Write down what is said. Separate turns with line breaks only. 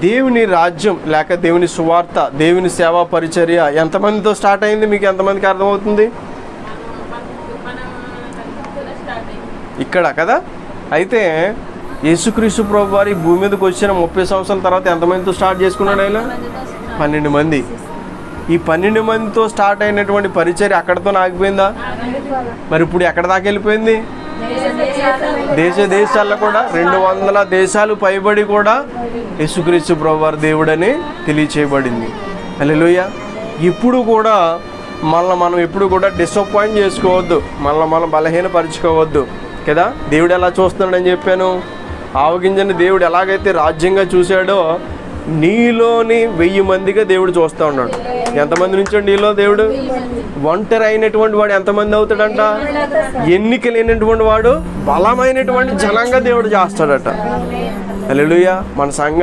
దేవుని రాజ్యం లేక దేవుని సువార్త, దేవుని సేవా పరిచర్య ఎంతమందితో స్టార్ట్ అయింది? మీకు ఎంతమందికి అర్థమవుతుంది? ఇక్కడ కదా. అయితే యేసుక్రీస్తు ప్రభు వారి భూమి మీదకి వచ్చిన 30 సంవత్సరాల తర్వాత ఎంతమందితో స్టార్ట్ చేసుకున్నాడు ఆయన? 12 మంది. ఈ 12 మందితో స్టార్ట్ అయినటువంటి పరిచర్య అక్కడితో ఆగిపోయిందా? మరి ఇప్పుడు ఎక్కడ దాకా వెళ్ళిపోయింది? దేశాల్లో కూడా 200 దేశాలు పైబడి కూడా యేసుక్రీస్తు ప్రభువారు దేవుడని తెలియచేయబడింది. హల్లెలూయా. ఇప్పుడు కూడా మనం ఎప్పుడు కూడా డిసప్పాయింట్ చేసుకోవద్దు, మనం బలహీనపరచుకోవద్దు కదా. దేవుడు ఎలా చూస్తున్నాడని చెప్పాను. ఆవగింజని దేవుడు ఎలాగైతే రాజ్యంగా చూశాడో నీలోని 1000 మందిగా దేవుడు చూస్తూ ఉన్నాడు. ఎంతమంది నుంచి నీలో దేవుడు? ఒంటరి అయినటువంటి వాడు ఎంతమంది అవుతాడంట? ఎన్నిక లేనటువంటి వాడు బలమైనటువంటి జనంగా దేవుడు చేస్తాడట. హల్లెలూయా. మన సంఘ